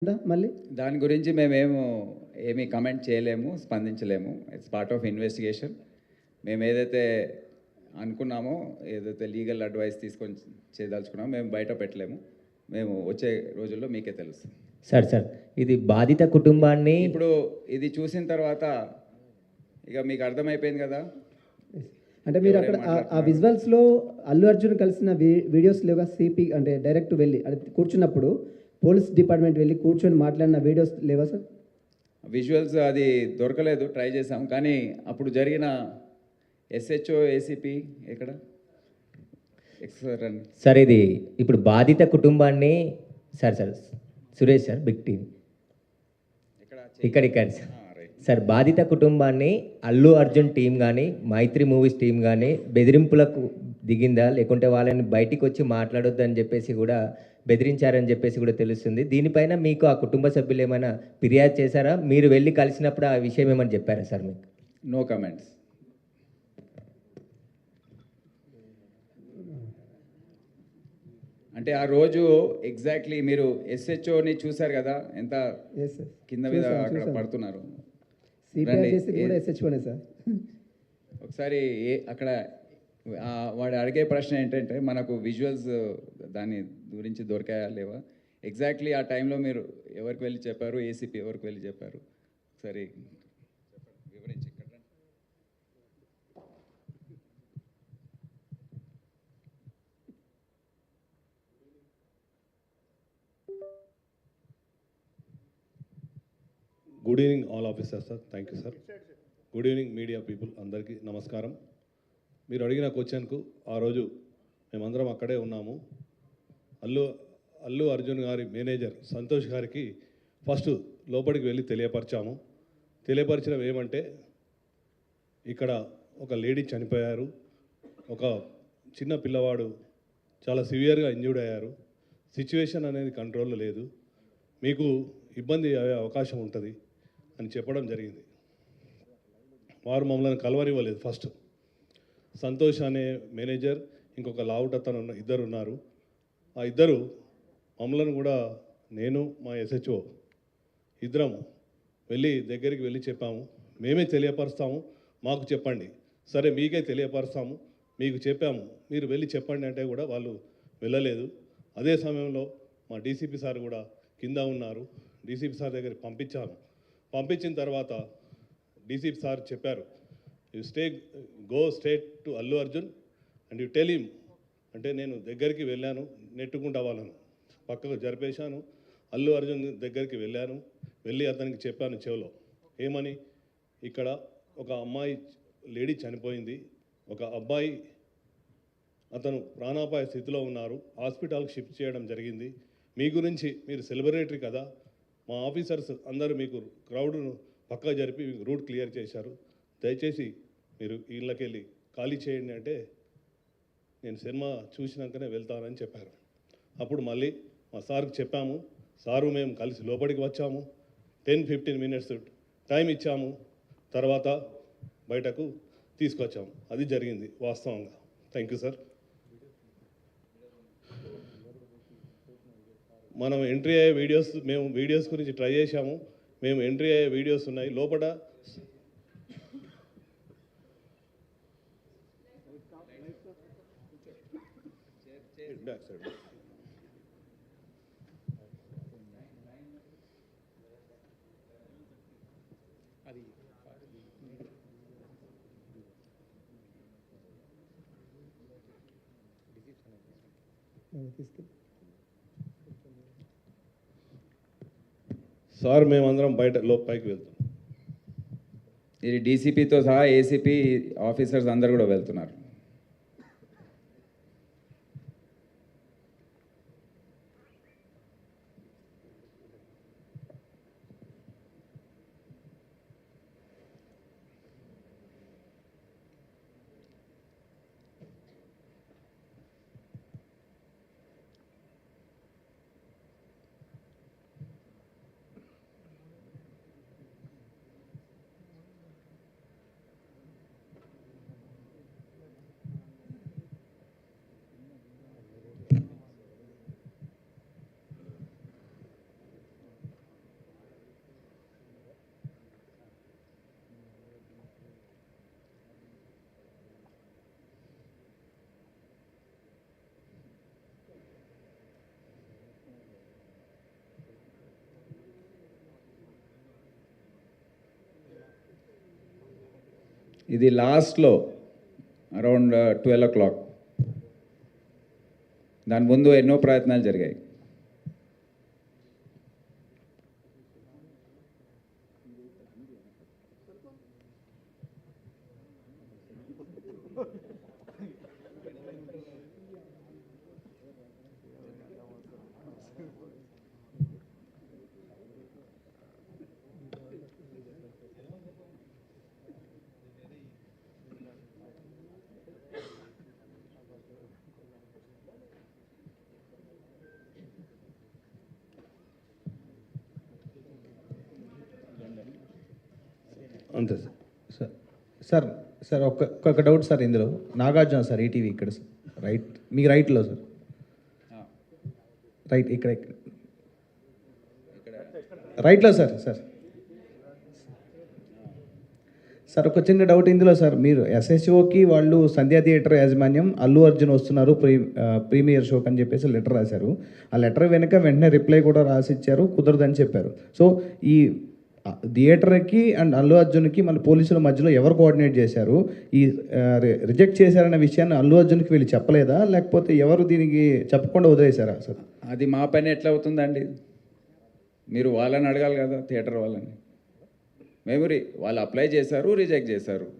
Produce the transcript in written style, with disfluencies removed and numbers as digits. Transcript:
మళ్ళీ దాని గురించి మేమేమో ఏమీ కమెంట్ చేయలేము, స్పందించలేము. It's part of investigation. మేము ఏదైతే అనుకున్నామో, ఏదైతే లీగల్ అడ్వైస్ తీసుకొని చేయదలుచుకున్నామో మేము బయట పెట్టలేము. మేము వచ్చే రోజుల్లో మీకే తెలుస్తుంది. సార్ ఇది బాధిత కుటుంబాన్ని ఇప్పుడు ఇది చూసిన తర్వాత ఇక మీకు అర్థమైపోయింది కదా. అంటే మీరు అక్కడ ఆ విజువల్స్లో అల్లు అర్జున్ కలిసిన వీడియోస్ లేవుగా, సిపి అంటే డైరెక్ట్ వెళ్ళి అది కూర్చున్నప్పుడు పోలీస్ డిపార్ట్మెంట్ వెళ్ళి కూర్చొని మాట్లాడిన వీడియోస్ లేవా సార్? విజువల్స్ అది దొరకలేదు, ట్రై చేసాం. కానీ అప్పుడు జరిగిన ఎస్హెచ్ఓ ఏసీపీ ఎక్కడ సార్ ఇది ఇప్పుడు బాధిత కుటుంబాన్ని sir Suresh sir big TV ఇక్కడ సార్ బాధిత కుటుంబాన్ని అల్లు అర్జున్ టీం కానీ మైత్రి మూవీస్ టీం కానీ బెదిరింపులకు దిగిందా, లేకుంటే వాళ్ళని బయటికి వచ్చి మాట్లాడొద్దు అని చెప్పేసి కూడా బెదిరించారని చెప్పేసి కూడా తెలుస్తుంది. దీనిపైన మీకు ఆ కుటుంబ సభ్యులు ఏమైనా ఫిర్యాదు చేశారా? మీరు వెళ్ళి కలిసినప్పుడు ఆ విషయం ఏమైనా చెప్పారా సార్ మీకు? No comments. అంటే ఆ రోజు ఎగ్జాక్ట్లీ మీరు ఎస్హెచ్ఓని చూశారు కదా, ఎంత కింద మీద అక్కడ పడుతున్నారు. ఒకసారి అక్కడ వాడు అడిగే ప్రశ్న ఏంటంటే, మనకు విజువల్స్ దాని గురించి దొరికాయా లేవా, ఎగ్జాక్ట్లీ ఆ టైంలో మీరు ఎవరికి వెళ్ళి చెప్పారు, ఏసీపీ ఎవరికి వెళ్ళి చెప్పారు, ఒకసారి వివరించి. Good evening all officers sir, thank you sir. Good evening media people, అందరికీ నమస్కారం. మీరు అడిగిన క్వశ్చన్కు ఆ రోజు మేమందరం అక్కడే ఉన్నాము. అల్లు అర్జున్ గారి మేనేజర్ సంతోష్ గారికి ఫస్ట్ లోపలికి వెళ్ళి తెలియపరచడం ఏమంటే, ఇక్కడ ఒక లేడీ చనిపోయారు, ఒక చిన్న పిల్లవాడు చాలా సివియర్గా ఇంజ్యూర్డ్ అయ్యారు, సిచ్యువేషన్ అనేది కంట్రోల్లో లేదు, మీకు ఇబ్బంది అయ్యే అవకాశం ఉంటుంది అని చెప్పడం జరిగింది. వారు మమ్మల్ని కలవనివ్వలేదు. ఫస్ట్ సంతోష్ అనే మేనేజర్, ఇంకొక లావుట్ అతను ఇద్దరు ఉన్నారు. ఆ ఇద్దరు మమ్మల్ని కూడా, నేను మా ఎస్హెచ్ఓ ఇద్దరం దగ్గరికి వెళ్ళి చెప్పాము, మేమే తెలియపరుస్తాము, మాకు చెప్పండి. సరే మీకే తెలియపరుస్తాము, మీకు చెప్పాము, మీరు వెళ్ళి చెప్పండి అంటే కూడా వాళ్ళు వెళ్ళలేదు. అదే సమయంలో మా డీసీపీ సార్ కూడా కింద ఉన్నారు. డీసీపీ సార్ దగ్గరికి పంపించిన తర్వాత డీసీపీ సార్ చెప్పారు, you go straight to Allu Arjun and you tell him. అంటే నేను దగ్గరికి వెళ్ళాను, నెట్టుకుంటా వాళ్ళను పక్కకు జరిపేశాను. అల్లు అర్జున్ దగ్గరికి వెళ్ళి అతనికి చెప్పాను చెవిలో, ఏమని, ఇక్కడ ఒక అమ్మాయి లేడీ చనిపోయింది, ఒక అబ్బాయి అతను ప్రాణాపాయ స్థితిలో ఉన్నారు, హాస్పిటల్కి షిఫ్ట్ చేయడం జరిగింది. మీ గురించి, మీరు సెలబ్రిటీ కదా, మా ఆఫీసర్స్ అందరూ మీకు క్రౌడ్ను పక్కా జరిపి మీకు రూట్ క్లియర్ చేశారు, దయచేసి మీరు ఇళ్ళకెళ్ళి ఖాళీ చేయండి అంటే, నేను సినిమా చూసినాకనే వెళ్తానని చెప్పారు. అప్పుడు మళ్ళీ మా సార్కి చెప్పాము, సారు మేము కలిసి లోపలికి వచ్చాము, 10-15 minutes టైం ఇచ్చాము, తర్వాత బయటకు తీసుకొచ్చాము. అది జరిగింది వాస్తవంగా. Thank you sir. మనం ఎంట్రీ అయ్యే వీడియోస్ గురించి ట్రై చేశాము. మేము ఎంట్రీ అయ్యే వీడియోస్ ఉన్నాయి లోపల. సార్ మేమందరం పైకి వెళ్తాం. ఇది డీసీపీతో సహా ఏసీపీ ఆఫీసర్స్ అందరు కూడా వెళ్తున్నారు. ఇది లాస్ట్లో అరౌండ్ 12 o'clock. దాని ముందు ఎన్నో ప్రయత్నాలు జరిగాయి. అంతే సార్. సార్ సార్ ఒక్క డౌట్ సార్, ఇందులో నాగార్జున సార్ ఈటీవీ ఇక్కడ సార్, రైట్ మీ రైట్లో సార్, రైట్ ఇక్కడ రైట్లో సార్ సార్ ఒక చిన్న డౌట్ ఇందులో సార్, మీరు ఎస్ఎస్ఓకి వాళ్ళు సంధ్యా థియేటర్ యాజమాన్యం అల్లు అర్జున్ వస్తున్నారు ప్రీమియర్ షోకి అని చెప్పేసి లెటర్ రాశారు. ఆ లెటర్ వెనుక వెంటనే రిప్లై కూడా రాసిచ్చారు, కుదరదని చెప్పారు. సో ఈ థియేటర్కి అండ్ అల్లు అర్జున్కి మళ్ళీ పోలీసుల మధ్యలో ఎవరు కోఆర్డినేట్ చేశారు? ఈ రిజెక్ట్ చేశారన్న విషయాన్ని అల్లు అర్జున్కి వీళ్ళు చెప్పలేదా, లేకపోతే ఎవరు దీనికి చెప్పకుండా వదిలేశారా సార్? అది మా పని ఎట్లా అవుతుందండి? మీరు వాళ్ళని అడగాలి కదా, థియేటర్ వాళ్ళని. వాళ్ళు అప్లై చేశారు, రిజెక్ట్ చేశారు.